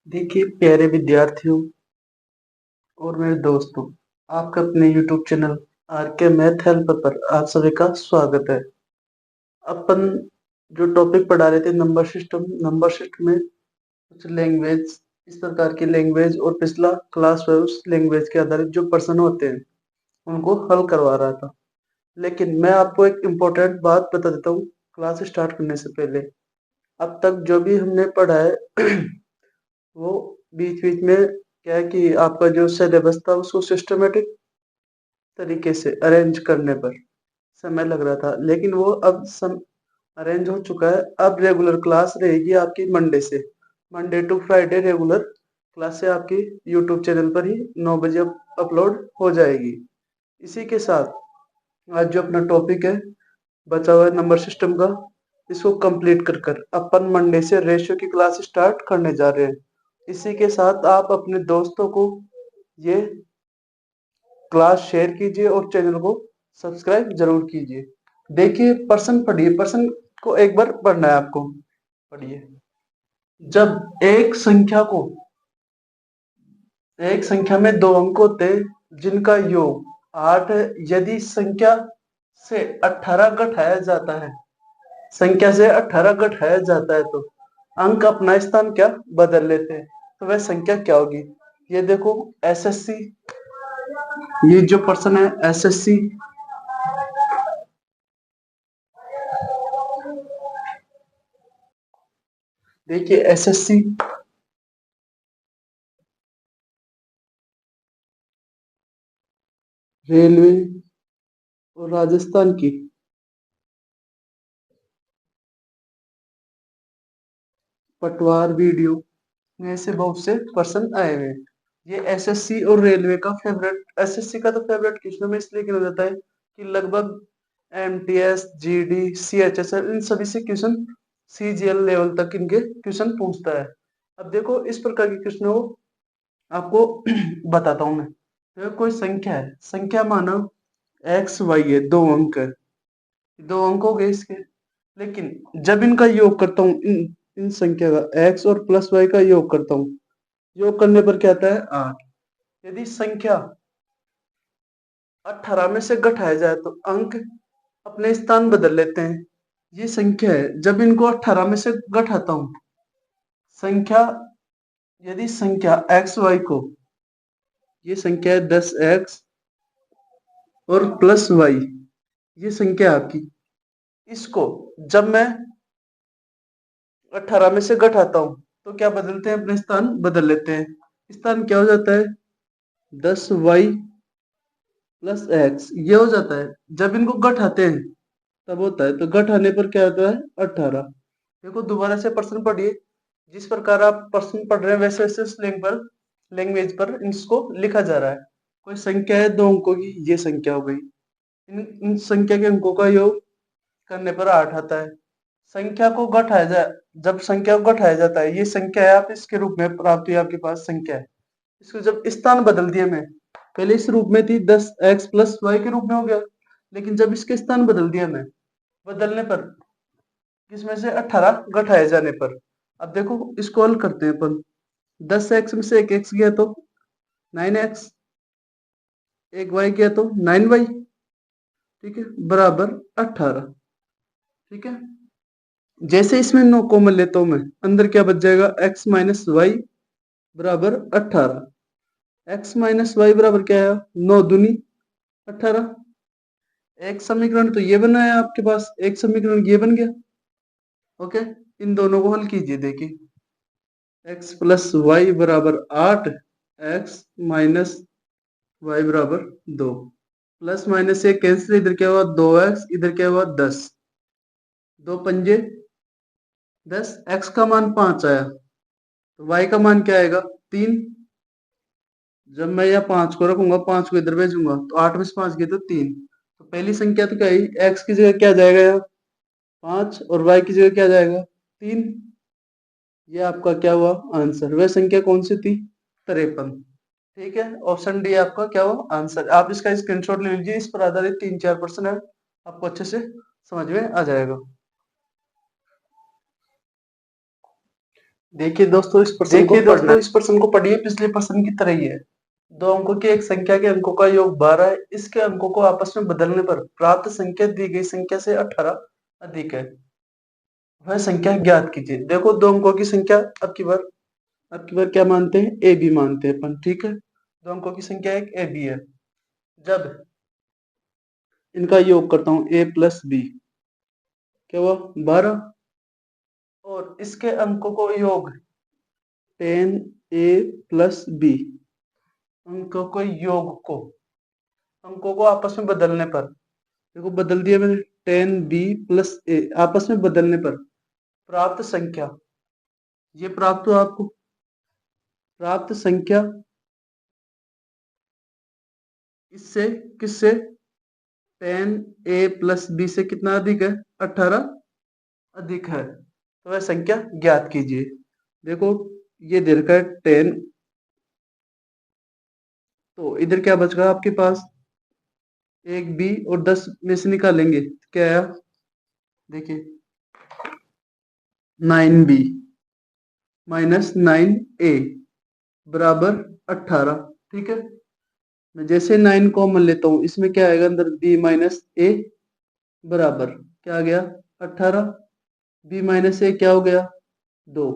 देखिए प्यारे विद्यार्थियों और मेरे दोस्तों, आपका अपने YouTube चैनल आर के मैथ हेल्पर पर आप सभी का स्वागत है। अपन जो टॉपिक पढ़ा रहे थे नंबर सिस्टम में कुछ लैंग्वेज, इस प्रकार की लैंग्वेज और पिछला क्लास में उस लैंग्वेज के आधारित जो प्रश्न होते हैं उनको हल करवा रहा था। लेकिन मैं आपको एक इम्पोर्टेंट बात बता देता हूँ क्लास स्टार्ट करने से पहले। अब तक जो भी हमने पढ़ा है वो बीच बीच में क्या है कि आपका जो सिलेबस था उसको सिस्टमेटिक तरीके से अरेंज करने पर समय लग रहा था, लेकिन वो अब सम अरेंज हो चुका है। अब रेगुलर क्लास रहेगी आपकी मंडे टू फ्राइडे रेगुलर क्लासें आपकी यूट्यूब चैनल पर ही 9 बजे अपलोड हो जाएगी। इसी के साथ आज जो अपना टॉपिक है बचा हुआ है नंबर सिस्टम का, इसको कंप्लीट कर कर अपन मंडे से रेशियो की क्लास स्टार्ट करने जा रहे हैं। इसी के साथ आप अपने दोस्तों को ये क्लास शेयर कीजिए और चैनल को सब्सक्राइब जरूर कीजिए। देखिए प्रश्न पढ़िए, प्रश्न को एक बार पढ़ना है आपको। पढ़िए। जब एक संख्या में दो अंक होते हैं जिनका योग 8 है, यदि से 18 घटाया जाता है संख्या से 18 घटाया जाता है तो अंक अपना स्थान क्या बदल लेते हैं, तो वह संख्या क्या होगी। ये देखो एसएससी, ये जो प्रश्न है एसएससी देखिए एसएससी रेलवे और राजस्थान की पटवार वीडियो में ऐसे बहुत से प्रश्न आए हुए हैं। ये एसएससी और रेलवे का फेवरेट, एसएससी का तो फेवरेट क्वेश्चन में इसलिए क्यों जाता है कि लगभग एमटीएस जीडी सीएचएसएल इन सभी से क्वेश्चन सीजीएल लेवल तक इनके क्वेश्चन पूछता है। अब देखो इस प्रकार के क्वेश्चन को आपको बताता हूं मैं। तो कोई संख्या है, संख्या मानो एक्स वाई है, दो अंक है, दो अंक हो गए इसके। लेकिन जब इनका योग करता हूँ, इन संख्या का एक्स और प्लस वाई का योग करता हूँ, योग करने पर क्या आता है 8। यदि संख्या 18 में से घटाया जाए तो अंक अपने स्थान बदल लेते हैं। ये संख्या है, जब इनको 18 में से घटाता हूँ संख्या, यदि संख्या एक्स वाई को, ये संख्या है 10x और प्लस वाई, ये संख्या है आपकी। इसको जब मैं 18 में से घटाता हूं तो क्या बदलते हैं, अपने स्थान बदल लेते हैं। स्थान क्या हो जाता है 10y प्लस एक्स, ये हो जाता है। जब इनको घटाते हैं तब होता है, तो घटाने पर क्या होता है 18। देखो दोबारा से प्रश्न पढ़िए। जिस प्रकार आप प्रश्न पढ़ रहे हैं वैसे वैसे लैंग्वेज पर इसको लिखा जा रहा है। कोई संख्या है दो अंकों की, ये संख्या हो गई। इन संख्या के अंकों का योग करने पर 8 आता है। संख्या को घटाया जाए, जब संख्या को घटाया जाता है, ये संख्या है, आप इसके रूप में प्राप्त हुई आपके पास संख्या है। इसको जब स्थान बदल दिया मैं, पहले इस रूप में थी 10x प्लस वाई के रूप में हो गया, लेकिन जब इसके स्थान बदल दिया मैं, बदलने पर किसमें से 18 घटाए जाने पर, अब देखो इसको हल करते हैं अपन। 10x में से एक x गया तो 9x, एक y गया तो 9y, ठीक है, बराबर 18। ठीक है, जैसे इसमें 9 कॉमन लेता हूं मैं, अंदर क्या बच जाएगा x माइनस वाई बराबर 18। x माइनस वाई बराबर क्या है 9 दूनी 18। एक समीकरण तो ये बना है आपके पास, एक समीकरण ये बन गया। ओके, इन दोनों को हल कीजिए। देखिए x प्लस वाई बराबर 8, x माइनस वाई बराबर 2। प्लस माइनस से कैंसिल, इधर क्या हुआ 2x, इधर क्या हुआ 10, दो पंजे 10, x का मान 5 आया तो y का मान क्या आएगा 3। जब मैं यहाँ 5 को रखूंगा, 5 को इधर भेजूंगा तो 8 में से 5 गए तो 3। तो पहली संख्या तो क्या है, x की जगह क्या जाएगा यहाँ 5 और y की जगह क्या जाएगा 3। ये आपका क्या हुआ आंसर। वह संख्या कौन सी थी 53। ठीक है, ऑप्शन डी आपका क्या हुआ आंसर। आप इसका स्क्रीनशॉट ले लीजिए, इस पर आधारित 3-4 प्रश्न है, आपको अच्छे से समझ में आ जाएगा। देखिए दोस्तों इस प्रश्न को पढ़िए, पिछले प्रश्न की तरह ही है। दो अंकों की एक संख्या के अंकों का योग 12 है। इसके अंकों को आपस में बदलने पर प्राप्त संख्या दी गई संख्या से 18 अधिक है। वह संख्या ज्ञात कीजिए। देखो दो अंकों की संख्या अब की बार क्या मानते हैं, ए बी मानते हैं अपन, ठीक है। दो अंकों की संख्या एक ए बी है। जब इनका योग करता हूं ए प्लस बी, क्या हुआ 12, और इसके अंकों को योग 10 ए प्लस बी, अंकों को आपस में बदलने पर, देखो बदल दिया मैंने, 10 बी प्लस ए, आपस में बदलने पर प्राप्त संख्या, ये प्राप्त हुआ आपको, प्राप्त संख्या इससे किससे, 10 ए प्लस बी से कितना अधिक है, 18 अधिक है। तो वह संख्या ज्ञात कीजिए। देखो ये दे रखा है 10, तो इधर क्या बच गया आपके पास, एक बी और 10 में से निकालेंगे क्या आया, देखिए 9b माइनस 9a बराबर 18, ठीक है। मैं जैसे 9 कॉमन लेता हूँ, इसमें क्या आएगा अंदर, b माइनस ए बराबर क्या आ गया 18, b माइनस ए क्या हो गया 2।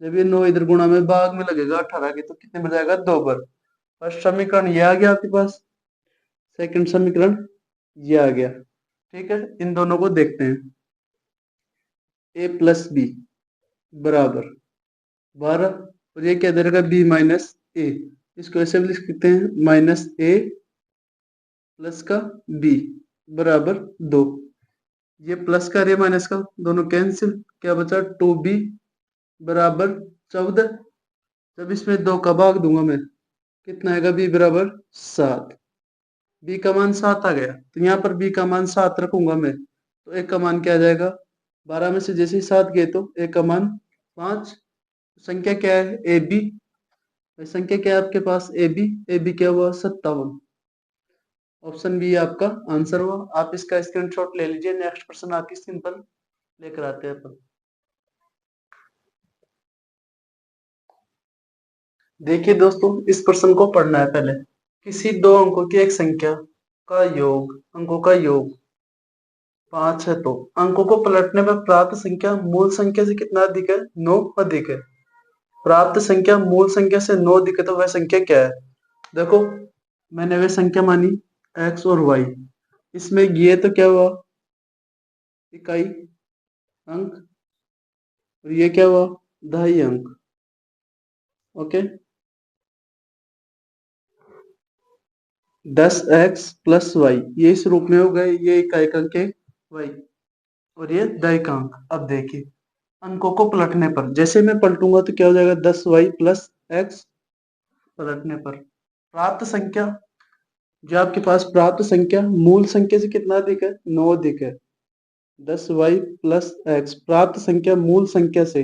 जब ये 9 इधर गुणा में भाग में लगेगा 18 के, तो कितने में जाएगा 2 बार। फर्स्ट समीकरण ये आ गया आपके पास, सेकंड समीकरण ये आ गया, ठीक है। इन दोनों को देखते हैं, ए प्लस बी बराबर 12, और ये क्या दे रखा बी माइनस ए, इसको ऐसे भी लिख सकते हैं माइनस ए प्लस का बी बराबर 2। ये प्लस का और ये माइनस का दोनों कैंसिल, क्या बचा 2b बराबर 14। जब इसमें 2 का भाग दूंगा मैं, कितना आएगा b बराबर 7, b का मान 7 आ गया, तो यहाँ पर b का मान 7 रखूंगा मैं, तो एक का मान क्या आ जाएगा, 12 में से जैसे ही 7 गए तो एक का मान 5। संख्या क्या है ए बी, संख्या क्या है आपके पास ए बी क्या हुआ 57। ऑप्शन बी आपका आंसर हुआ। आप इसका स्क्रीनशॉट ले लीजिए। नेक्स्ट प्रश्न आपकी स्क्रीन पर लेकर आते हैं अपन। देखिए दोस्तों इस प्रश्न को पढ़ना है पहले। किसी दो अंकों की एक संख्या का योग, अंकों का योग 5 है, तो अंकों को पलटने पर प्राप्त संख्या मूल संख्या से कितना अधिक है, 9 अधिक है। प्राप्त संख्या मूल संख्या से 9 अधिक है, तो वह संख्या क्या है। देखो मैंने वह संख्या मानी x और y, इसमें ये तो क्या हुआ इकाई अंक, और ये क्या हुआ दहाई अंक, ओके। 10x प्लस वाई, ये इस रूप में हो गए, ये इकाई अंक है y, और ये दहाई का अंक। अब देखिए अंकों को पलटने पर, जैसे मैं पलटूंगा तो क्या हो जाएगा 10y प्लस एक्स, पलटने पर प्राप्त संख्या, जो आपके पास प्राप्त संख्या मूल संख्या से कितना अधिक है, 9 अधिक है। 10y प्लस एक्स प्राप्त संख्या मूल संख्या से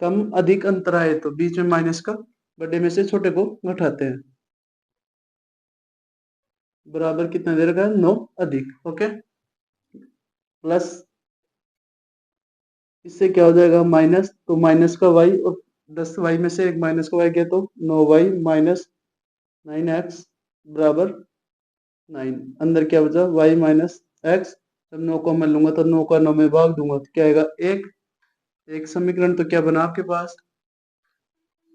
कम अधिक अंतर आए तो बीच में माइनस का, बड़े में से छोटे को घटाते हैं, बराबर कितना दे रखा है 9 अधिक, ओके। प्लस इससे क्या हो जाएगा माइनस, तो माइनस का y, और 10y में से एक माइनस का y गया तो 9y माइनस 9x बराबर 9। अंदर क्या बचा y माइनस एक्स, जब 9 को मैं लूंगा तो 9 का 9 में भाग दूंगा तो क्या आएगा 1। एक समीकरण तो क्या बना आपके पास,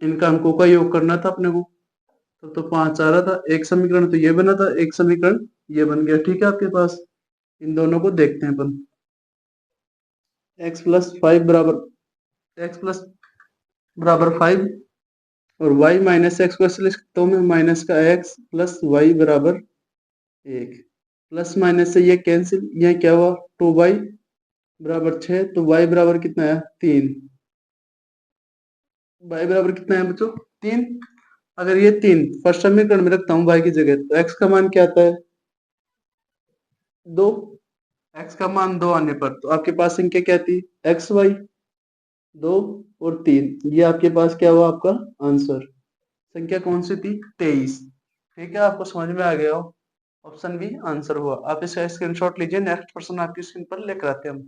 इनका अंकों का योग करना था अपने को, तो 5 आ रहा था। एक समीकरण तो ये बना था, एक समीकरण ये बन गया, ठीक है आपके पास। इन दोनों को देखते हैं अपन। x प्लस 5 बराबर, x प्लस बराबर 5, और y माइनस एक्स को ऐसे लिख सकता हूँ मैं, माइनस का x प्लस वाई बराबर 1। प्लस माइनस से ये कैंसिल, ये क्या हुआ 2y बराबर 6, तो y बराबर कितना है 3। y बराबर कितना है बच्चों 3। अगर ये 3 फर्स्ट समीकरण में रखता हूँ y की जगह, तो x का मान क्या आता है 2। x का मान 2 आने पर तो आपके पास संख्या क्या थी एक्स वाई 2 और 3, ये आपके पास क्या हुआ आपका आंसर। संख्या कौन सी थी 23, ठीक है। आपको समझ में आ गया हो, ऑप्शन बी आंसर हुआ। आप इसका स्क्रीनशॉट लीजिए। नेक्स्ट पर्सन आपकी स्क्रीन पर लेकर आते हैं हम।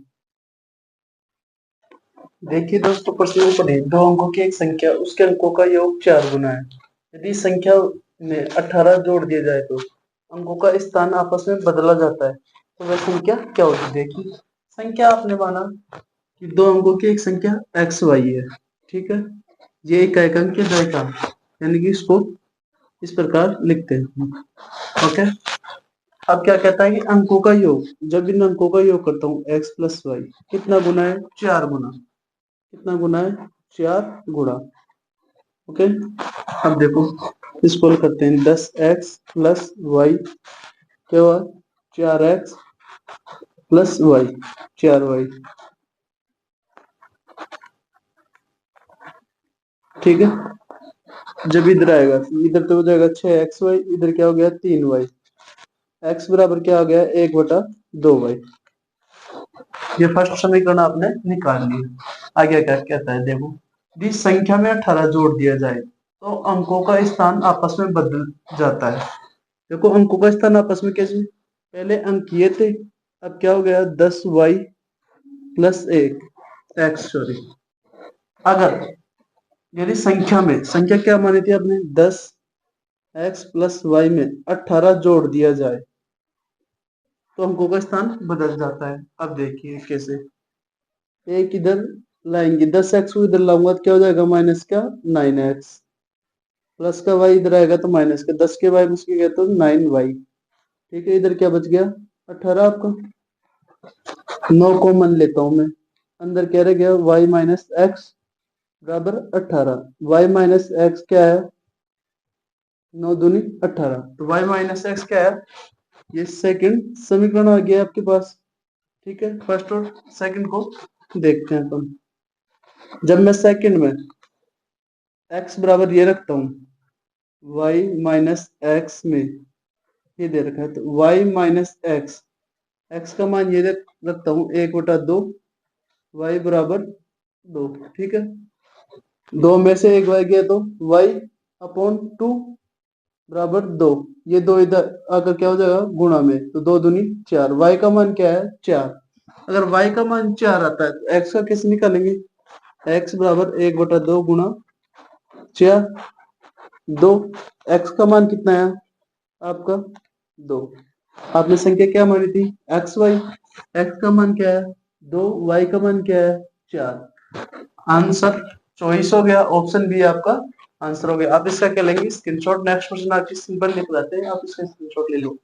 देखिए दोस्तों, प्रश्न में पढ़िए, दो अंकों की एक संख्या उसके अंकों का योग 4 गुना है। यदि संख्या में 18 जोड़ दिया जाए तो अंकों का स्थान आपस में बदला जाता है, तो वह संख्या क्या होगी। देखिए, संख्या आपने माना कि दो अंकों की एक संख्या एक्स वाई है, ठीक है। ये एक अंक है, दो एक अंक, यानी कि इसको इस प्रकार लिखते हैं। ओके, अब क्या कहता है कि अंकों का योग, जब इन अंकों का योग करता हूँ एक्स प्लस वाई, कितना गुना है, 4 गुना। कितना गुना है, 4 गुना। ओके, अब देखो, इसको करते हैं, 10x प्लस वाई क्या हुआ, 4x प्लस वाई, 4y, ठीक है। जब इधर आएगा, इधर तो हो जाएगा 6xy, इधर क्या हो गया 3y, x बराबर क्या हो गया 1/2y। ये फर्स्ट समीकरण आपने निकाल लिया। आगे क्या कहता है, देखो, यदि संख्या में 18 जोड़ दिया जाए तो अंकों का स्थान आपस में बदल जाता है। देखो, अंकों का स्थान आपस में कैसे, पहले अंक ये थे, अब क्या हो गया 10y प्लस 1x, सॉरी। अगर यदि संख्या क्या मानी थी आपने, 10x प्लस वाई में 18 जोड़ दिया जाए तो अंकों का स्थान बदल जाता है। अब देखिए कैसे, एक इधर लाएंगे, 10x को इधर लाऊंगा तो क्या हो जाएगा, माइनस का 9x, प्लस का y इधर आएगा तो माइनस का 10 के y उसके गया तो 9y, ठीक है। इधर क्या बच गया 18 आपका, 9 कॉमन लेता हूं मैं, अंदर क्या रह गया y माइनस एक्स बराबर 18। y माइनस एक्स क्या है, 9 दूनी 18, तो y माइनस एक्स क्या है, ये सेकंड समीकरण आ गया आपके पास, ठीक है। फर्स्ट और सेकंड को देखते हैं अपन। जब मैं सेकंड में x बराबर ये रखता हूँ y माइनस एक्स में, ये दे रखा है, तो y माइनस एक्स, x का मान ये रखता हूँ 1/2, y बराबर 2, ठीक है। दो में से एक y गया तो y अपॉन 2 बराबर 2, ये दो इधर आकर क्या हो जाएगा गुणा में, तो 2 दूनी 4, y का मान क्या है 4। अगर y का मान 4 आता है तो x का कैसे निकालेंगे, x बराबर 1/2 गुणा 4, 2, x का मान कितना है आपका 2। आपने संख्या क्या मानी थी, एक्स वाई, x का मान क्या है 2, y का मान क्या है 4। आंसर चॉइस हो गया, ऑप्शन बी आपका आंसर हो गया। आप इसका क्या लेंगे स्क्रीनशॉट, नेक्स्ट क्वेश्चन आपकी सिंपल लिख जाते हैं, आप इसका स्क्रीनशॉट ले लो।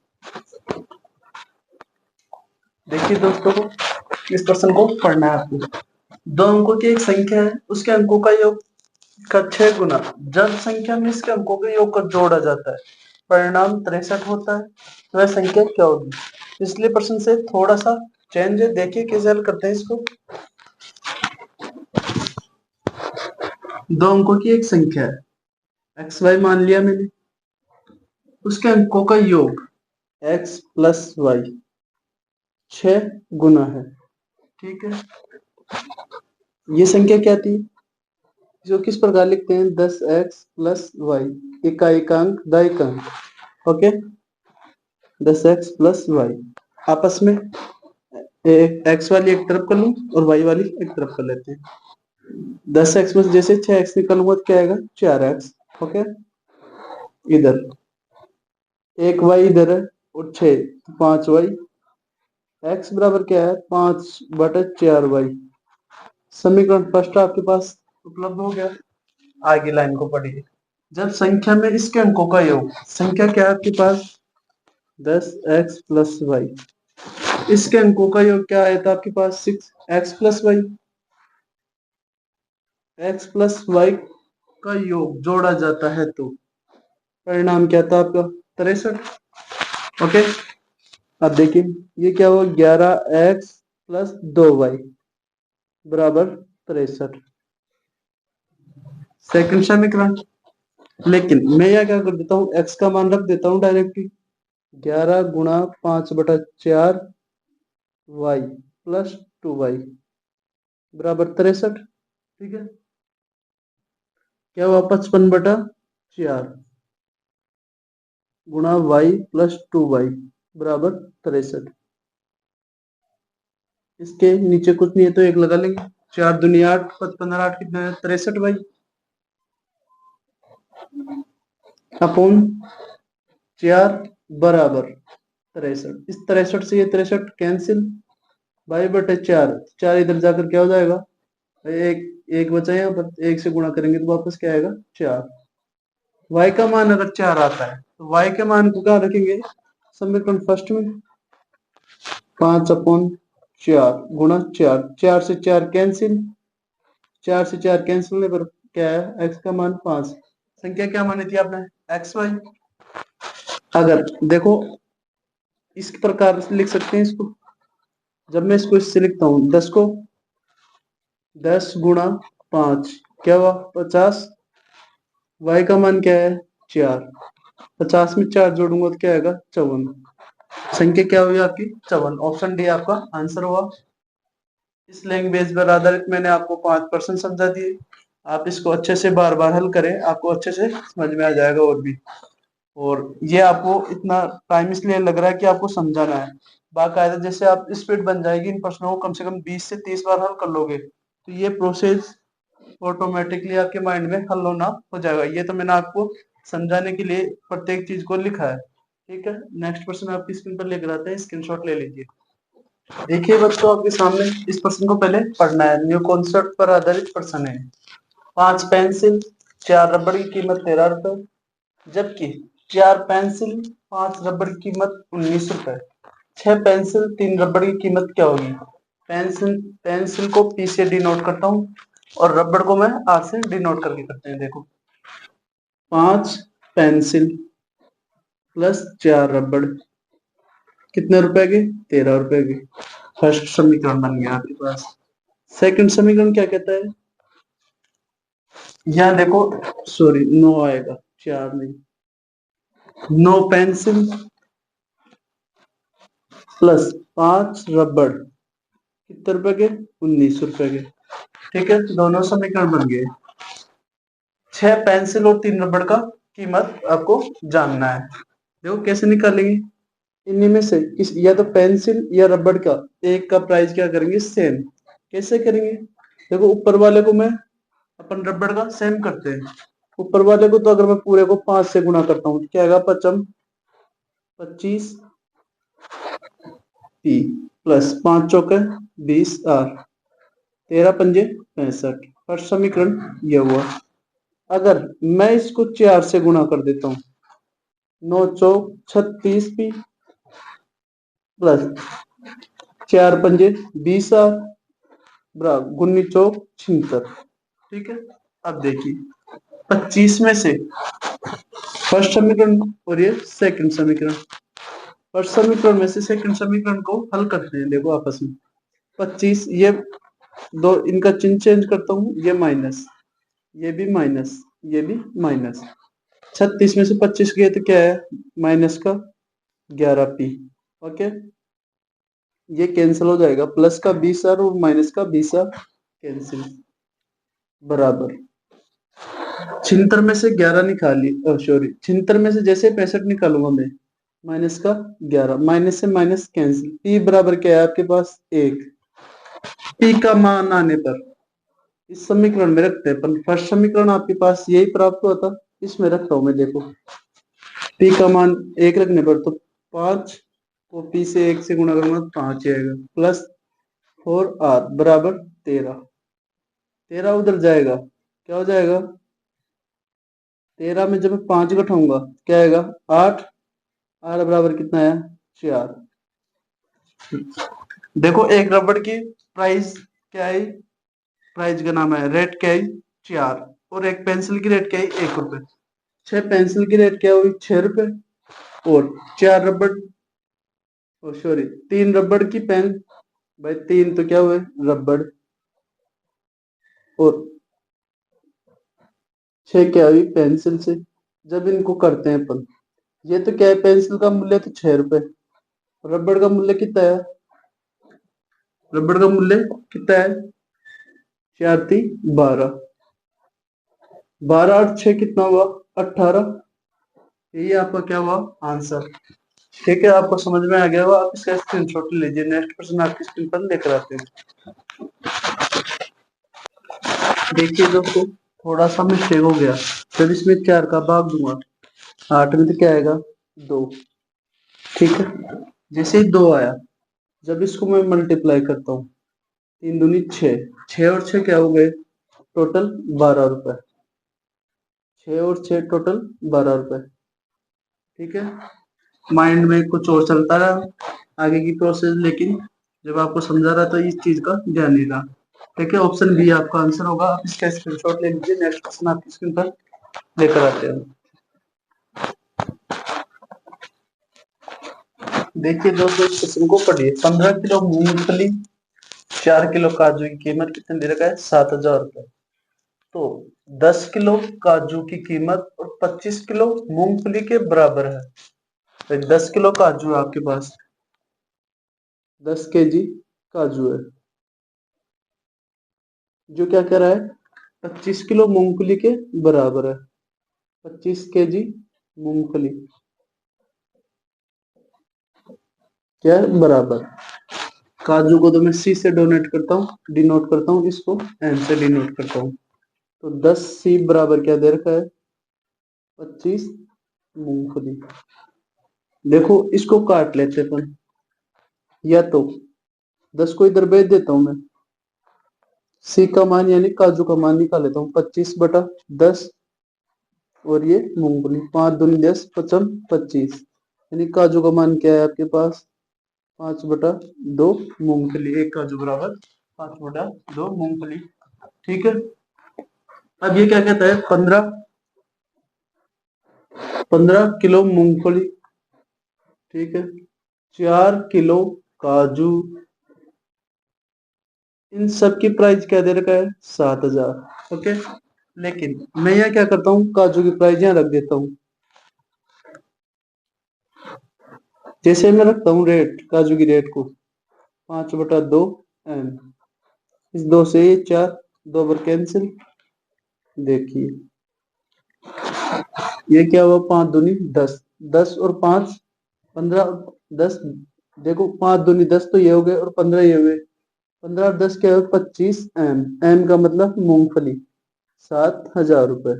देखिए दोस्तों, इस प्रश्न को पढ़ना है आपको। दो अंकों की एक संख्या है, उसके अंकों का योग का 6 गुना, जब संख्या में इसके अंकों के योग को जोड़ा जाता है परिणाम 63 होता है, तो वह संख्या क्या होगी। पिछले प्रश्न से थोड़ा सा चेंज है, देखिए कैसे हल करते हैं इसको। दो अंकों की एक संख्या है, एक्स वाई मान लिया मैंने, उसके अंकों का योग एक्स प्लस वाई 6 गुना है, ठीक है। ये संख्या क्या थी, जो किस प्रकार लिखते हैं, 10x प्लस वाई, इका एकांक दा एकांक, ओके। 10x प्लस वाई, आपस में एक्स वाली एक तरफ कर लूं और वाई वाली एक तरफ कर लेते हैं। 10x में जैसे 6x निकालूंगा तो क्या आएगा 4x, ओके। इधर एक वाई इधर है और 6, तो 5y, x बराबर क्या है 5/4y। समीकरण फर्स्ट आपके पास उपलब्ध हो गया। आगे लाइन को पढ़िए, जब संख्या में इसके अंकों का योग, संख्या क्या है आपके पास 10x प्लस वाई, इसके अंकों का योग क्या आया था आपके पास 6x plus y, x plus y का योग जोड़ा जाता है तो परिणाम क्या था आपका 63, ओके। अब देखिए ये क्या हुआ 11x प्लस 2y बराबर 63, सेकंड समीकरण। लेकिन मैं यह क्या कर देता हूँ, x का मान रख देता हूँ डायरेक्टली, 11 गुणा 5/4 y प्लस 2y बराबर 63, ठीक है। क्या हुआ 55/4 गुणा y प्लस 2y बराबर 63। इसके नीचे कुछ नहीं है तो एक लगा लेंगे, 4 दूनी 8, 55 8 कितना है 63 भाई, अपॉन 4 बराबर 63। इस 63 से ये 63 कैंसिल, भाई बटे 4, 4 इधर जाकर क्या हो जाएगा, एक एक बचा यहाँ पर, एक से गुणा करेंगे तो वापस क्या आएगा 4। y का मान अगर 4 आता है तो y के मान को क्या रखेंगे समीकरण फर्स्ट में, 5/4 गुणा 4, 4 से 4 कैंसिल, 4 से 4 कैंसिल होने पर क्या है x का मान 5। संख्या क्या मानी थी आपने एक्स वाई। अगर देखो इस प्रकार से लिख सकते हैं इसको, जब मैं इसको इससे लिखता हूँ 10 को 10 गुणा 5 क्या हुआ 50, y का मान क्या है 4, 50 में 4 जोड़ूंगा तो क्या आएगा 54। संख्या क्या हुई आपकी 54, ऑप्शन डी आपका आंसर हुआ। इस लैंग्वेज पर आधारित मैंने आपको 5% समझा दिए, आप इसको अच्छे से बार बार हल करें, आपको अच्छे से समझ में आ जाएगा और भी। और ये आपको इतना टाइम इसलिए लग रहा है कि आपको समझाना है, बाकायदा जैसे आप स्पीड बन जाएगी इन प्रश्नों को कम से कम 20 से 30 बार हल कर लोगे तो ये प्रोसेस ऑटोमेटिकली आपके माइंड में हल होना हो जाएगा। ये तो मैंने आपको समझाने के लिए प्रत्येक चीज को लिखा है। ठीक है, नेक्स्ट प्रश्न आपकी स्क्रीन पर लेकर आते हैं, स्क्रीनशॉट ले लीजिए। देखिए बच्चों आपके सामने इस प्रश्न को पहले पढ़ना है, न्यू कॉन्सेप्ट पर आधारित प्रश्न है। 5 पेंसिल 4 रबड़ की कीमत 13 रुपए, जबकि 4 पेंसिल 5 रबड़ की कीमत 19 रुपए। 6 पेंसिल 3 रबड़ की कीमत क्या होगी। पेंसिल पेंसिल को पी से डिनोट करता हूँ और रबड़ को मैं आर से डिनोट करके करते हैं। देखो 5 पेंसिल प्लस 4 रबड़ कितने रुपए के 13 रुपए के। फर्स्ट समीकरण बन गया आपके पास। सेकंड समीकरण क्या कहता है, यहाँ देखो सॉरी 9 आएगा 4 नहीं, 9 पेंसिल प्लस 5 रबड़ कितने रुपए के 19 रुपए के। ठीक है, दोनों समीकरण बन गए। 6 पेंसिल और 3 रबड़ का कीमत आपको जानना है। देखो कैसे निकालेंगे, इन्हीं में से किस या तो पेंसिल या रबड़ का एक का प्राइस क्या करेंगे सेम। कैसे करेंगे, देखो ऊपर वाले को मैं अपन रबड़ का सेम करते हैं, ऊपर वाले को तो अगर मैं पूरे को 5 से गुणा करता हूँ क्या आएगा 25 पी प्लस 5 चौके 20 आर 13 पंजे 65। फर्स्ट समीकरण ये हुआ। अगर मैं इसको 4 से गुणा कर देता हूँ 9 चौक 36 पी प्लस 4 पंजे 20 आर बराबर 19 चौक 76। ठीक है, अब देखिए 25 में से फर्स्ट समीकरण और ये सेकंड समीकरण, फर्स्ट समीकरण में से सेकंड समीकरण को हल करते हैं। देखो आपस में 25 ये दो इनका चिन्ह चेंज करता हूँ, ये माइनस ये भी माइनस ये भी माइनस। 36 में से 25 गए तो क्या है माइनस का 11 पी। ओके, ये कैंसिल हो जाएगा, प्लस का 20 आर और माइनस का 20 आर कैंसिल बराबर 76 में से 11 निकाली, सॉरी 76 में से जैसे 65 निकालूंगा मैं माइनस का 11, माइनस से माइनस कैंसिल, पी बराबर क्या है आपके पास 1। पी का मान आने पर इस समीकरण में रखते हैं अपन, फर्स्ट समीकरण आपके पास यही प्राप्त हुआ था, इसमें रखता हूं मैं। देखो पी का मान 1 रखने पर तो 5 को पी से 1 से गुणा करूंगा तो 5 आएगा प्लस 4 आर बराबर 13। 13 उधर जाएगा क्या हो जाएगा, 13 में जब मैं 5 घटाऊंगा क्या आएगा 8, आर बराबर कितना है 4। देखो एक रबड़ की प्राइस क्या है, प्राइस का नाम है रेट क्या है 4, और एक पेंसिल की रेट क्या है 1 रुपए। 6 पेंसिल की रेट क्या हुई 6 रुपए, और 4 रबड़ सॉरी 3 रबड़ की पेन, भाई 3 तो क्या हुए रबड़, और 6 क्या हुई पेंसिल से। जब इनको करते हैं अपन, ये तो क्या है पेंसिल का मूल्य तो 6 रुपए, रबड़ का मूल्य कितना है, रबड़ का मूल्य कितना है 4 3 12, 12 और 6 कितना हुआ 18। यही आपका क्या हुआ आंसर। ठीक है, आपको समझ में आ गया होगा, आप इसका स्क्रीनशॉट लीजिए। नेक्स्ट प्रश्न आपकी स्क्रीन पर लेकर आते हैं। देखिए दोस्तों, थोड़ा सा मिस्टेक हो गया। जब इसमें 4 का भाग दूंगा 8 में तो क्या आएगा 2। ठीक है, जैसे ही 2 आया, जब इसको मैं मल्टीप्लाई करता हूँ 3 दूनी 6, 6 और 6 क्या हो गए टोटल 12 रुपए। 6 और 6 टोटल 12 रुपए। ठीक है, माइंड में कुछ और चलता रहा आगे की प्रोसेस, लेकिन जब आपको समझा रहा तो इस चीज का ध्यान नहीं रहा। ठीक है, ऑप्शन बी आपका आंसर होगा। आप इसका स्क्रीनशॉट ले लीजिए। नेक्स्ट क्वेश्चन आपकी स्क्रीन पर लेकर आते हैं। देखिए दोस्तों, इस क्वेश्चन को पढ़िए। 15 किलो मूंगफली, 4 किलो काजू की कीमत कितने दे रखा है 7,000 रुपए। तो 10 किलो काजू की कीमत और 25 किलो मूंगफली के बराबर है। तो 10 किलो काजू है आपके पास, 10 kg काजू है, जो क्या कह रहा है 25 किलो मूंगफली के बराबर है। 25 kg मूंगफली क्या है बराबर। काजू को तो मैं सी से डोनेट करता हूँ, डिनोट करता हूँ, इसको एन से डिनोट करता हूँ। तो 10 C बराबर क्या दे रखा है 25 मूंगफली। देखो इसको काट लेते अपन, या तो 10 को इधर भेज देता हूं मैं, सी का मान यानी काजू का मान निकाल लेता हूँ 25/10, और ये मूंगफली 5 दूनी 10 पचम 25, यानी काजू का मान क्या है आपके पास 5/2 मूंगफली। एक काजू बराबर 5/2 मूंगफली। ठीक है, अब ये क्या कहता है 15 किलो मूंगफली। ठीक है, 4 किलो काजू, इन सब की प्राइस क्या दे रखा है 7,000। ओके, लेकिन मैं यहाँ क्या करता हूँ काजू की प्राइस यहाँ रख देता हूँ। जैसे मैं रखता हूँ रेट, काजू की रेट को 5/2 एम, इस 2 से ये 4, 2 पर कैंसिल। देखिए ये क्या हुआ 5 दूनी 10, 10 और 5 15, 10, देखो 5 दूनी 10 तो ये हो गए और 15 ये हुए, 15 और 10 क्या हुआ 25 एम। एम का मतलब मूंगफली 7,000 रुपए।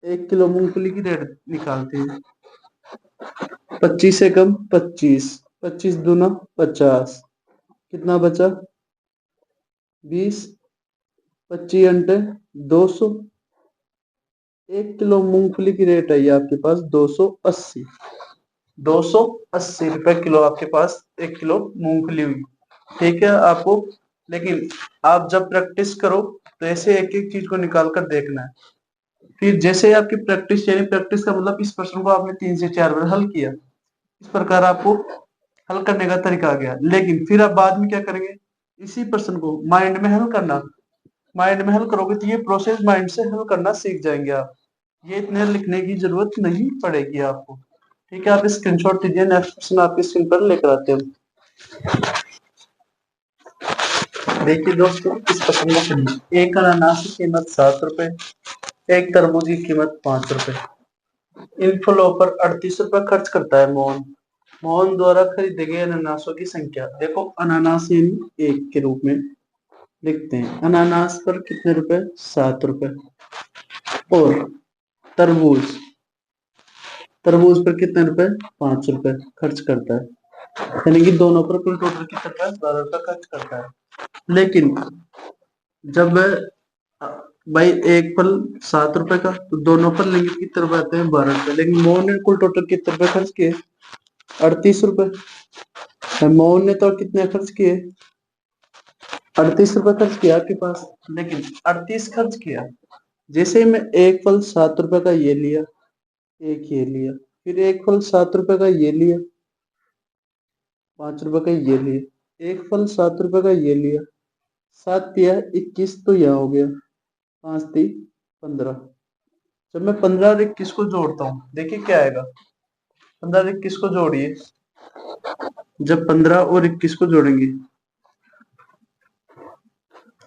1 किलो मूंगफली की रेट निकालते हैं। 25 से कम 25, 25 दूना 50, कितना बचा 20, 25 अंटे 200। 1 किलो मूंगफली की रेट है ये आपके पास 280, 280 रुपए किलो आपके पास 1 किलो मूंगफली हुई। ठीक है आपको, लेकिन आप जब प्रैक्टिस करो तो ऐसे एक एक चीज को निकाल कर देखना है। फिर जैसे आपकी प्रैक्टिस, यानी प्रैक्टिस का मतलब इस प्रश्न को आपने 3 से 4 बार हल किया, इस प्रकार आपको हल करने का तरीका आ गया। लेकिन फिर आप बाद में क्या करेंगे, इसी प्रश्न को माइंड में हल करना। माइंड में हल करोगे तो ये प्रोसेस माइंड से हल करना सीख जाएंगे आप। ये इतने लिखने की जरूरत नहीं पड़ेगी आपको। ठीक है, आप स्क्रीनशॉट लीजिए। नेक्स्ट क्वेश्चन आपकी स्क्रीन पर लेकर आते हैं। देखिए दोस्तों, इस प्रश्न को सुनिए। एक अनानास की कीमत 7 रुपए, एक तरबूज की कीमत 5 रुपए। इन फलों पर 38 रुपए खर्च करता है मोहन। मोहन द्वारा खरीदे गए अनानासों की संख्या। देखो अनानास यानी एक के रूप में लिखते हैं। अनानास पर कितने रुपए 7 रुपए, और तरबूज, तरबूज पर कितने रुपए 5 रुपए खर्च करता है, यानी कि दोनों पर कुल टोटल कितने रुपए 12 रुपए खर्च करता है। लेकिन जब भाई एक फल 7 रुपए का, तो दोनों पर लेंगे कितने रुपए आते हैं 12 रुपए। लेकिन मोहन ने कुल टोटल कितने रुपए खर्च किए 38 रुपए। मोहन ने तो कितने खर्च किए 38 रुपए खर्च किया आपके पास, लेकिन 38 खर्च किया। जैसे ही मैं एक फल 7 रुपए का ये लिया, एक ये लिया, फिर एक फल 7 रुपए का ये लिया, 5 रुपए का ये लिया, एक फल 7 रुपए का ये लिया, 7 दिया 21, तो यह हो गया 5 दी 15। जब मैं 15 और 21 को जोड़ता हूँ, देखिए क्या आएगा। 15 और 21 को जोड़िए, जब 15 और 21 को जोड़ेंगे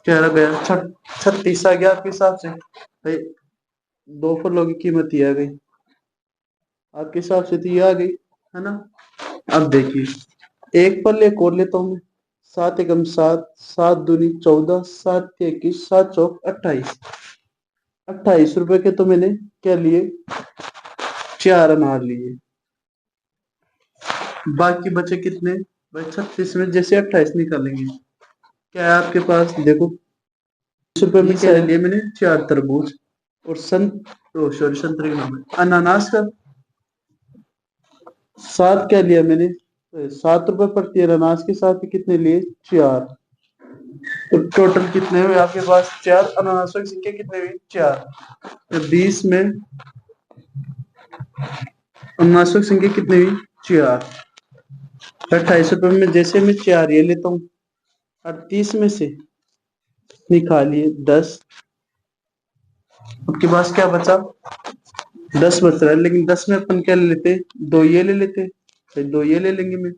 क्या आ गया 36 आ गया आपके हिसाब से। भाई दो फलों की कीमत ये आ गई आपके हिसाब से, तो ये आ गई है ना। अब देखिए एक फल एक और लेता हूं मैं, 7 एकम 7, 7 दूनी 14, 7 21, 7 चौक 28। 28 रुपए के तो मैंने क्या लिए, 4 अनार लिए। बाकी बचे कितने भाई, 36 में जैसे 28 निकालेंगे, क्या है आपके पास, देखो 20 रुपए में क्या लिए मैंने, 4 तरबूज और संतरे का नाम है अनानास का 7 क्या लिया मैंने, 7 रुपए प्रति अनानास के साथ कितने लिए, 4। तो टोटल कितने हुए आपके पास, 4 अनानासों की संख्या कितने हुई, 4। तो 20 में अनानासों की संख्या कितनी हुई, 4। 28 रुपए में जैसे मैं 4 ये लेता हूँ, 38 में से निकालिए 10, आपके पास क्या बचा, 10 बच रहा है। लेकिन 10 में अपन क्या ले लेते, 2 ये ले लेते, फिर 2 ये ले लेंगे मैं,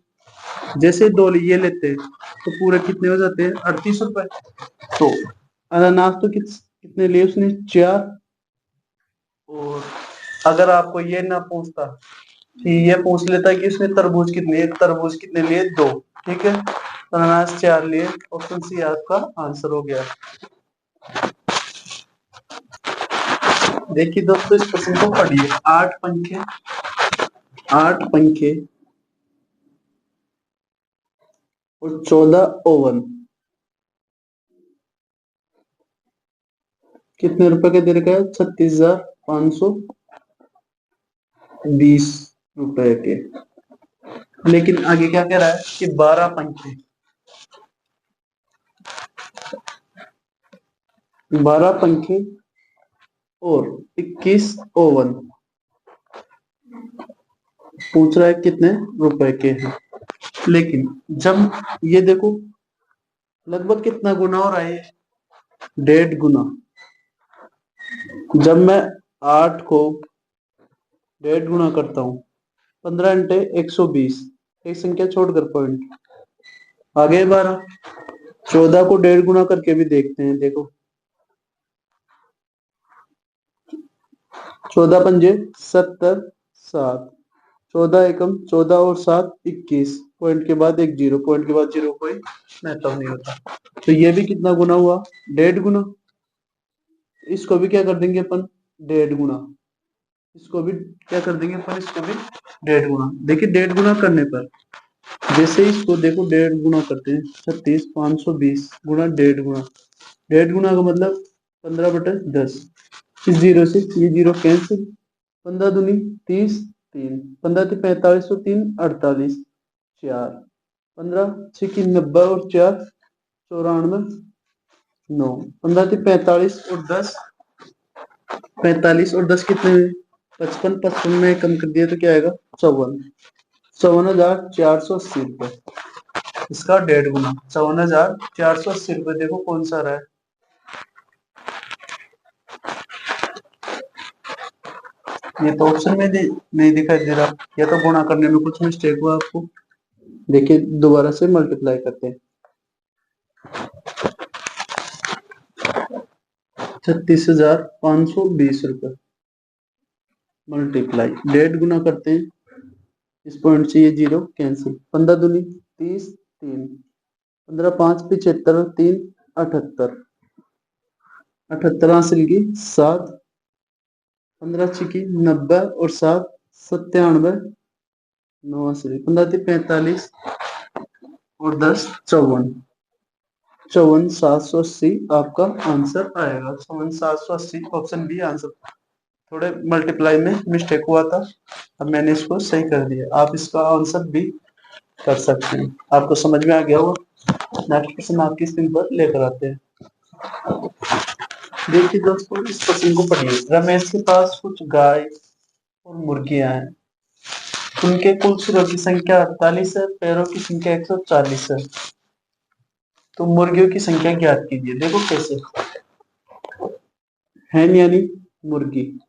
जैसे 2 ये लेते तो पूरे कितने हो जाते हैं, 38 रुपए। तो अनानास तो कितने लिए उसने, 4। और अगर आपको ये ना पूछता कि ये पूछ लेता कि उसने तरबूज कितने, तरबूज कितने लिए, 2, ठीक है, अनानास 4 लिए, ऑप्शन सी आपका आंसर हो गया। देखिए दोस्तों इस क्वेश्चन को पढ़िए, 8 पंखे और 14 ओवन कितने रुपए के दे रखा है, 36,520 रुपए के। लेकिन आगे क्या कह रहा है कि 12 पंखे और 21 ओवन पूछ रहा है कितने रुपए के हैं। लेकिन जब ये देखो लगभग कितना गुना हो रहा है, 1.5 गुना। जब मैं 8 को 1.5 गुना करता हूँ, 15 × 120, एक संख्या छोड़कर पॉइंट आगे 12। 14 को 1.5 गुना करके भी देखते हैं, देखो 14 पंजे 70, 7, 14 एकम 14 और 7 21, पॉइंट के बाद एक जीरो, पॉइंट के बाद जीरो कोई महत्व नहीं होता। तो ये भी कितना गुना हुआ, 1.5 गुना। इसको भी क्या कर देंगे अपन, 1.5 गुना। इसको भी क्या कर देंगे अपन, इसको भी 1.5 गुना। देखिए 1.5 गुना करने पर जैसे इसको देखो 1.5 गुना करते हैं, 36,520 गुना 1.5 गुना, 1.5 गुना का मतलब 15/10। इस जीरो से ये जीरो कैंसिल, 15 दूनी 30, 3, 15 × 45 और 3 48, 4, 15 6 90 और 4 94, 9, 15 × 45 और 10 45 और 10 कितने हुए, 55, 55 में कम कर दिया तो क्या आएगा, 54, 54,480 रुपए। इसका 1.5 गुना 54,480 रुपए। देखो कौन सा रहा है, ये तो ऑप्शन में नहीं दिखाई दे रहा, या तो गुणा करने में कुछ मिस्टेक हुआ आपको। देखिए दोबारा से मल्टीप्लाई करते हैं, 36,520 रुपए मल्टीप्लाई 1.5 गुना करते हैं, इस पॉइंट से ये जीरो कैंसिल, 15 दूनी 30, 3, 15 5 75 और 3 78, 78 हासिल की 7, 15 छिकी 90 और 7 97, 9 हासिल 15 थी 45 और 10 54, 54,780 आपका आंसर आएगा। 54,780 ऑप्शन बी आंसर। थोड़े मल्टीप्लाई में मिस्टेक हुआ था, अब मैंने इसको सही कर दिया। आप इसका आंसर भी कर सकते हैं, आपको समझ में आ गया हो। नेक्स्ट क्वेश्चन आपकी स्क्रीन पर लेकर आते हैं। देखिए दोस्तों इस क्वेश्चन को पढ़िए, रमेश के पास कुछ गाय और मुर्गियां हैं, उनके कुल सिरों की संख्या 48 है, पैरों की संख्या 140 है, तो मुर्गियों की संख्या ज्ञात कीजिए। देखो कैसे, हैन यानी मुर्गी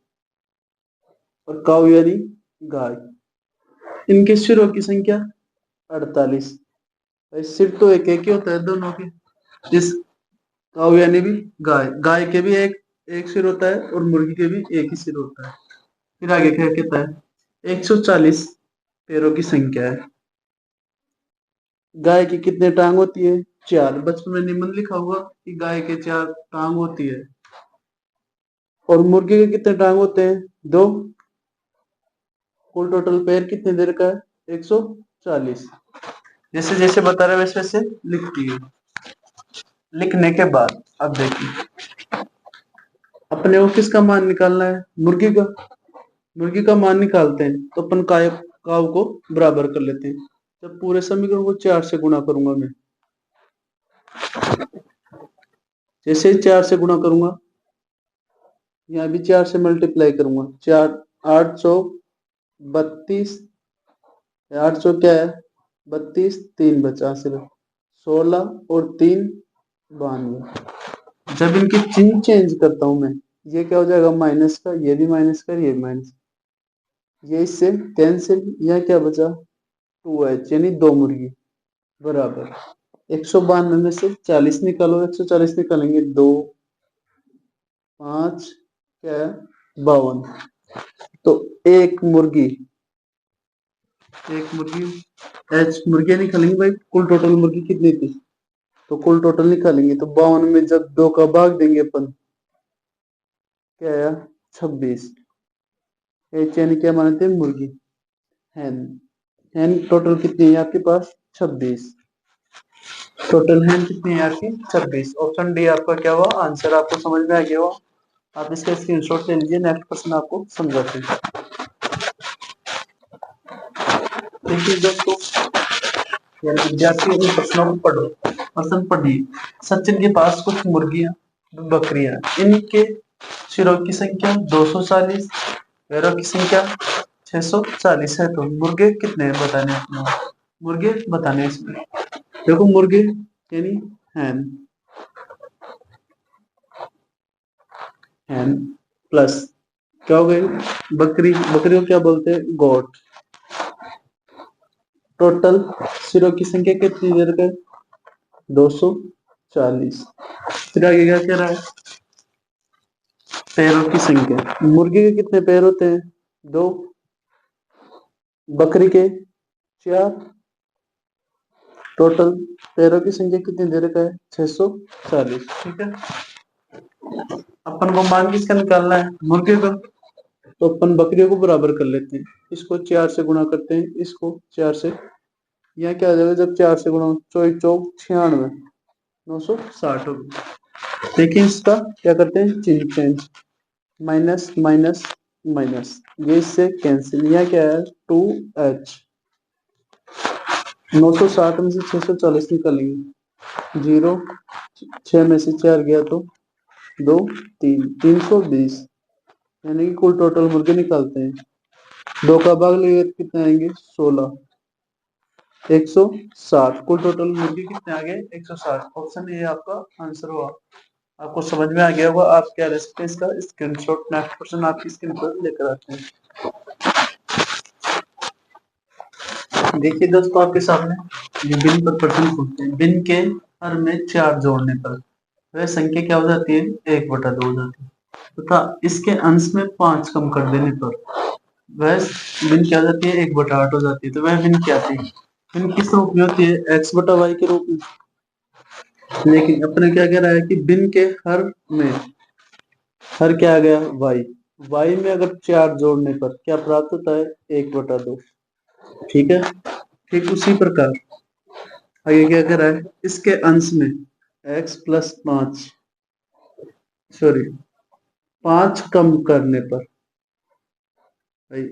और काऊ यानी गाय, इनके सिरों की संख्या 48। सिर तो एक एक ही होता है दोनों के, जिस काऊ यानी भी गाय, गाय के भी एक एक सिर होता है और मुर्गी के भी एक ही सिर होता है। फिर आगे क्या कहता है, 140 पैरों की संख्या है। गाय की कितने टांग होती है? 4। बचपन में निबंध लिखा हुआ कि गाय के 4 टांग होती है। और मुर्गे के कितने टांग होते हैं? 2। कुल टोटल पैर कितने देर का है? 140। जैसे जैसे बता रहे वैसे वैसे लिखती है। लिखने के बाद अब देखिए अपने को किसका मान निकालना है? मुर्गी का। मुर्गी का मान निकालते हैं तो अपन काव को बराबर कर लेते हैं। जब पूरे समीकरण को 4 से गुणा करूंगा मैं, जैसे ही 4 से गुणा करूंगा, यहाँ भी 4 से मल्टीप्लाई करूंगा। 4 832, 800 क्या है? 32, 3 बचा सिर्फ 16 और 3 92। जब इनकी चिन्ह चेंज करता हूं मैं, ये क्या हो जाएगा? माइनस का, ये भी माइनस का, ये भी माइनस, ये इससे कैंसिल। यहाँ क्या बचा? 2h यानी 2 मुर्गी बराबर 192 में से 40 निकालो। 140 निकालेंगे 2 5 क्या है? 52। तो एक मुर्गी मुर्गियां निकालेंगे भाई। कुल टोटल मुर्गी कितनी थी? तो कुल टोटल निकालेंगे तो 52 में जब 2 का भाग देंगे अपन, क्या आया? 26। एच यानी क्या मानते हैं? मुर्गी। हैन हैन टोटल कितनी है आपके पास? 26। टोटल हैन कितनी है आपकी? 26। ऑप्शन डी आपका क्या हुआ? आंसर आपको समझ में आ गया हुआ। आप इसका स्क्रीनशॉट ले लीजिए। नेक्स्ट क्वेश्चन आपको समझाते हैं। देखिए दोस्तों, यानी विद्यार्थी अपने प्रश्नों को पढ़ो। प्रश्न पढ़िए। सचिन के पास कुछ मुर्गियां, बकरियां, इनके सिरों की संख्या 240, पैरों की संख्या 640 है। तो मुर्गे कितने हैं बताने अपने? मुर्गे बताने इसमें। देखो मुर्गे यानी हैन, हैन प्लस क्या हो गई? बकरी। बकरी को क्या बोलते हैं? गोट। टोटल सिरों की संख्या कितनी देर का? 240। फिर आगे क्या कह रहा है? पैरों की संख्या। मुर्गी के कितने पैर होते हैं? 2। बकरी के 4। टोटल पैरों की संख्या कितनी दे रखा है? 640। ठीक है। अपन को मान किसका निकालना है? मुर्गे का। तो अपन बकरियों को बराबर कर लेते हैं। इसको 4 से गुणा करते हैं, इसको 4 से। यहाँ क्या आ जाएगा जब 4 से गुणा? 24 चौक 96, 960 होगा। देखिए इसका क्या करते हैं? चिन्ह चेंज। माइनस माइनस माइनस, ये इससे कैंसिल। यहाँ क्या है? 2h। 960 में से 640 निकालेंगे। 0, 6 में से 4 गया तो 2 3, 320। यानी कि कुल टोटल मुर्गे निकालते हैं। 2 का भाग लेंगे तो कितने आएंगे? 16, 160। कुल टोटल मुर्गे कितने आ गए? 160। ऑप्शन ए आपका आंसर हुआ। आपको समझ में आ गया होगा। आप क्या ले सकते हैं? इसका स्क्रीनशॉट। नेक्स्ट क्वेश्चन आपकी स्क्रीन पर लेकर आते हैं। देखिए दोस्तों आपके सामने ये बिन पर प्रश्न पूछते हैं। बिन के हर में 4 जोड़ने पर वह संख्या क्या हो जाती है? 1/2 हो जाती है। तथा इसके अंश में 5 कम कर देने पर वह बिन क्या हो जाती है? 1/8 हो जाती है। तो वह बिन क्या थी? बिन किस रूप में होती है? x/y के रूप में। लेकिन अपने क्या कह रहा है कि बिन के हर में, हर क्या आ गया? y में अगर 4 जोड़ने पर क्या प्राप्त होता है? 1/2। ठीक है। ठीक उसी प्रकार आगे क्या कह रहा है? इसके अंश में x प्लस 5, सॉरी 5 कम करने पर, भाई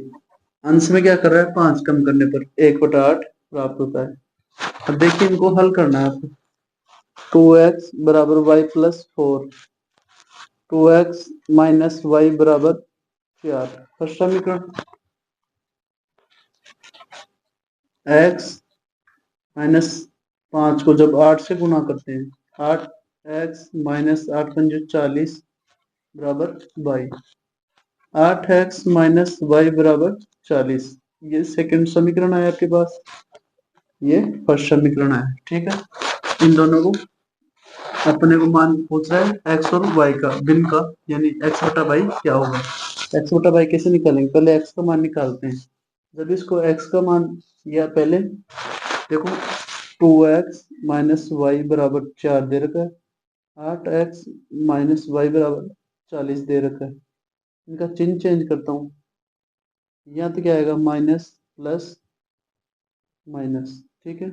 अंश में क्या कर रहा है? 5 कम करने पर 1/8 प्राप्त होता है। अब देखिए इनको हल करना है आपको। 2x बराबर y plus 4, 2x minus y बराबर 4। फर्स्ट समीकरण x माइनस 5 को जब 8 से गुणा करते हैं, 8x माइनस 8 पंजे 40 बराबर y। 8x माइनस वाई बराबर 40। ये सेकंड समीकरण है आपके पास। ये फर्स्ट समीकरण है। ठीक है। इन दोनों को अपने को मान पूछ रहा है x और y का, बिन का, यानी x/y क्या होगा? x/y कैसे निकालेंगे? पहले x का मान निकालते हैं। जब इसको x का मान, या पहले देखो 2x माइनस वाई बराबर 4 दे रखा है, 8x माइनस वाई बराबर 40 दे रखा है। इनका चिन्ह चेंज करता हूँ, यहाँ तो क्या आएगा माइनस प्लस माइनस, ठीक है।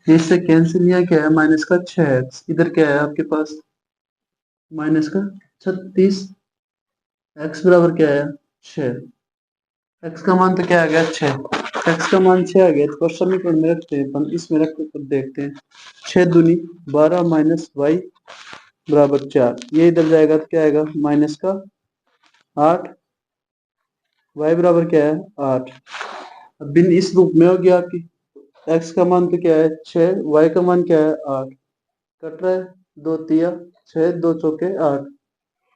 इससे कैंसिल, यहाँ क्या है माइनस का 6x, इधर क्या है आपके पास माइनस का 36, x बराबर क्या आया 6, x का मान तो क्या आ गया 6, x का मान 6 आ गया। तो समीकरण में रखते हैं अपन, इसमें रख कर देखते हैं। 6 दूनी 12 माइनस वाई बराबर 4, ये इधर जाएगा तो क्या आएगा माइनस का 8, वाई बराबर क्या है 8। अब बिन इस रूप में हो गया आपकी, x का मान तो क्या है 6, y का मान क्या है 8, कट रहा है 2 तिया 6, 2 चौके 8।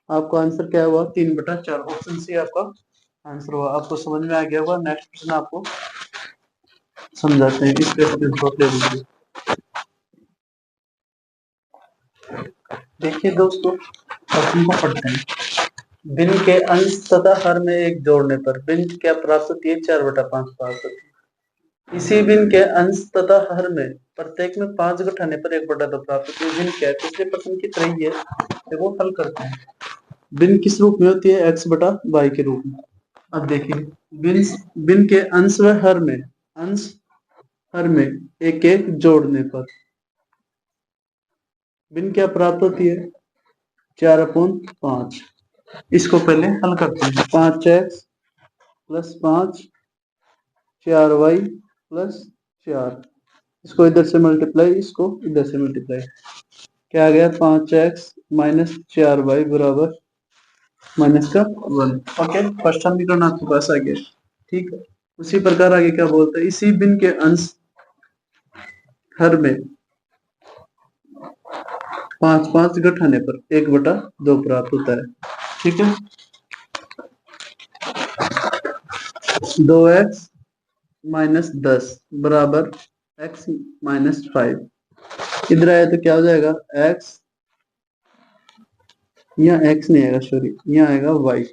आपका आंसर क्या हुआ 3/4, ऑप्शन सी आपका आंसर हुआ। आपको समझ में आ गया होगा। नेक्स्ट क्वेश्चन आपको समझाते हैं, इस पे स्क्रीनशॉट ले लीजिए। देखिए दोस्तों, क्वेश्चन को पढ़ते हैं। बिन के अंश तथा हर में एक जोड़ने पर बिन क्या प्राप्त होती है 4/5 प्राप्त होती है। इसी बिन के अंश तथा हर में प्रत्येक में 5 घटाने पर 1/2 प्राप्त होती है। बिन क्या है, पिछले प्रश्न की तरह ही है, देखो हल करते हैं। बिन किस रूप में होती है, x/y के रूप में। अब देखिए, बिन बिन के अंश व हर में, अंश हर में एक एक जोड़ने पर बिन क्या प्राप्त होती है 4/5। इसको पहले हल करते हैं। 5x प्लस 5 4y प्लस 4, इसको इधर से मल्टीप्लाई, इसको इधर से मल्टीप्लाई, क्या आ गया 5x माइनस 4y बराबर माइनस का 1। ओके, फर्स्ट समीकरण आपके पास आ गया, ठीक है। उसी प्रकार आगे क्या बोलते हैं, इसी बिन के अंश हर में 5 घटाने पर 1/2 प्राप्त होता है, ठीक है। 2x माइनस 10 बराबर x माइनस 5, इधर आया तो क्या हो जाएगा x, यहाँ x नहीं आएगा सॉरी, यहाँ आएगा y।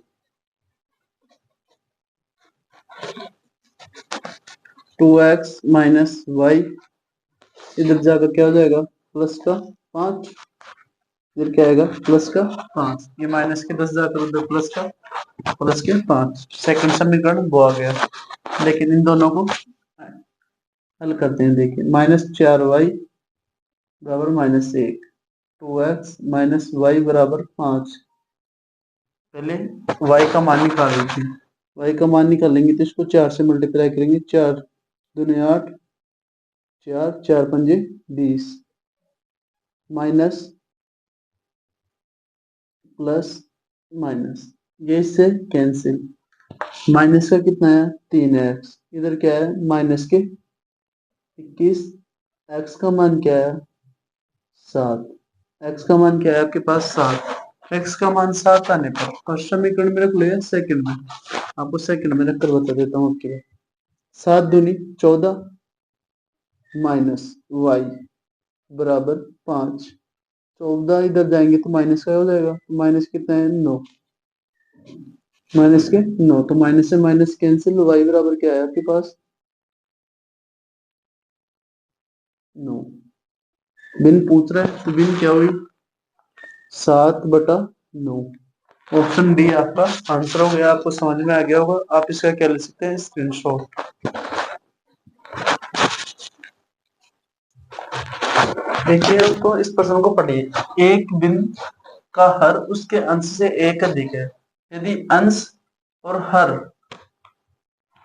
2x माइनस वाई, इधर जाकर क्या हो जाएगा प्लस का 5, इधर क्या आएगा प्लस का 5, ये माइनस के 10 जाकर उधर प्लस का प्लस के 5, सेकंड समीकरण वो आ गया। लेकिन इन दोनों को हल करते हैं। देखिए -4y बराबर -1, 2x माइनस वाई बराबर 5। पहले y का मान निकाल लीजिए, y का मान निकालेंगे तो इसको 4 से मल्टीप्लाई करेंगे, 4 दूनी 8, 4 4 पंजे 20, माइनस प्लस माइनस, ये इससे कैंसिल, माइनस का कितना है 3x, इधर क्या है माइनस के 21, x का मान क्या है 7, x का मान क्या है आपके पास 7, x का मान 7 आने पर फर्स्ट समीकरण में रख लो या सेकंड में, आपको सेकंड में रख कर बता देता हूँ आपके 7 दूनी 14 माइनस वाई बराबर 5, 14 इधर जाएंगे तो माइनस का हो जाएगा, माइनस कितना है 9, माइनस के 9, तो माइनस से माइनस कैंसिल, वाई बराबर क्या है आपके पास 9। बिन पूछ रहा है तो बिन क्या हुई 7/9, ऑप्शन डी आपका आंसर हो गया। आपको समझ में आ गया होगा। आप इसका क्या ले सकते हैं स्क्रीनशॉट। देखिए उसको, इस प्रश्न को पढ़िए। एक बिन का हर उसके अंश से एक अधिक है यदि अंश और हर,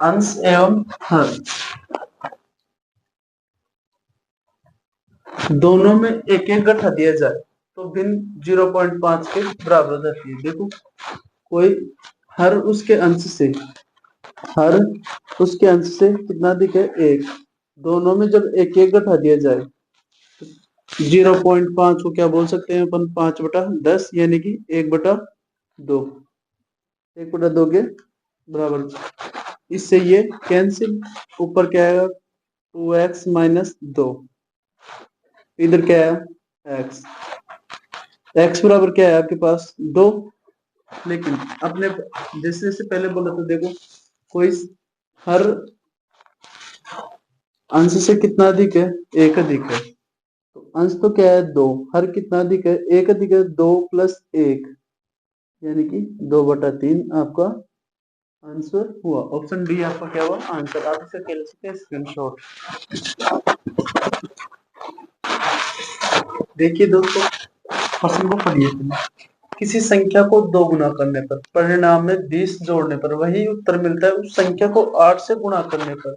अंश एवं हर दोनों में एक एक घटा दिया जाए तो बिन 0.5 के बराबर हो जाती है। देखो कोई हर उसके अंश से, हर उसके अंश से कितना अधिक है 1, दोनों में जब एक एक घटा दिया जाए 0.5 को क्या बोल सकते हैं अपन 5/10, यानी कि 1/2, 1/2 के बराबर। इससे ये कैंसिल, ऊपर क्या आएगा 2x माइनस 2, इधर क्या है x, x बराबर क्या है आपके पास 2। लेकिन अपने जैसे जैसे पहले बोला था, देखो कोई हर अंश से कितना अधिक है? एक अधिक है। तो अंश तो क्या है? दो। हर कितना अधिक है? एक अधिक है। दो प्लस एक यानी कि 2/3 आपका आंसर हुआ। ऑप्शन डी आपका क्या हुआ? आंसर। आप इसे खेल सकते हैं स्क्रीनशॉट। देखिए दोस्तों, क्वेश्चन को पढ़िए। किसी संख्या को 2 गुना करने पर परिणाम में 20 जोड़ने पर वही उत्तर मिलता है उस संख्या को 8 से गुणा करने पर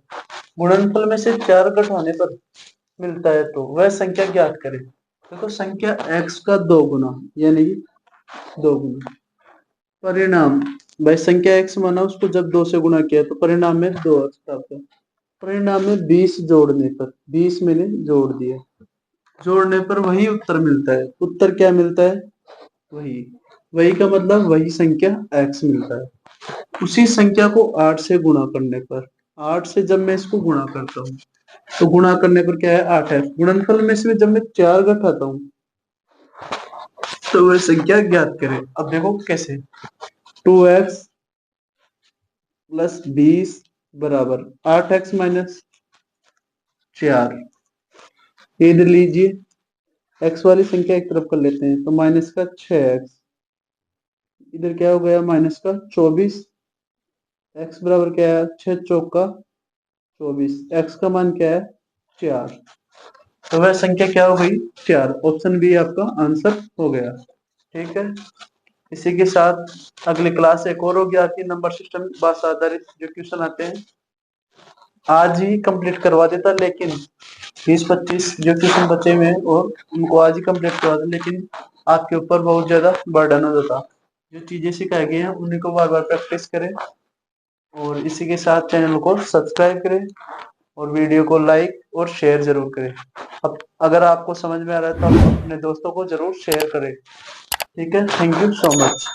गुणनफल में से 4 घटाने पर मिलता है, तो वह संख्या ज्ञात करें। देखो, संख्या x का 2 गुना यानी 2 गुना परिणाम, भाई संख्या x माना, उसको जब 2 से गुणा किया तो परिणाम में 2x प्राप्त है। परिणाम में 20 जोड़ने पर, 20 मैंने जोड़ दिया, जोड़ने पर वही उत्तर मिलता है। उत्तर क्या मिलता है? वही। वही का मतलब वही संख्या x मिलता है। उसी संख्या को 8 से गुणा करने पर, 8 से जब मैं इसको गुणा करता हूँ तो गुणा करने पर क्या है? 8 है। गुणनफल में से जब मैं 4 घटाता हूँ तो वह संख्या ज्ञात करें। अब देखो कैसे। 2x प्लस 20 बराबर 8x माइनस 4। इधर लीजिए, x वाली संख्या एक तरफ कर लेते हैं तो माइनस का 6x, इधर क्या हो गया? माइनस का 24। x बराबर क्या है? 6 चौका 24। x का मान क्या है? 4। तो वह संख्या क्या हो गई? 4। ऑप्शन बी आपका आंसर हो गया। ठीक है। इसी के साथ अगली क्लास एक और होगी आपकी, नंबर सिस्टम बस आधारित जो क्वेश्चन आते हैं। आज ही कंप्लीट करवा देता, लेकिन 20-25 जो क्वेश्चन बचे हुए हैं और उनको आज ही कंप्लीट करवा दें, लेकिन आपके ऊपर बहुत ज्यादा बर्डन हो जाता। जो चीजें सिखाई गई हैं उन्हीं को बार बार प्रैक्टिस करें, और इसी के साथ चैनल को सब्सक्राइब करें और वीडियो को लाइक और शेयर जरूर करें। अब अगर आपको समझ में आ रहा है तो आप अपने दोस्तों को जरूर शेयर करें। ठीक है। Thank you so much.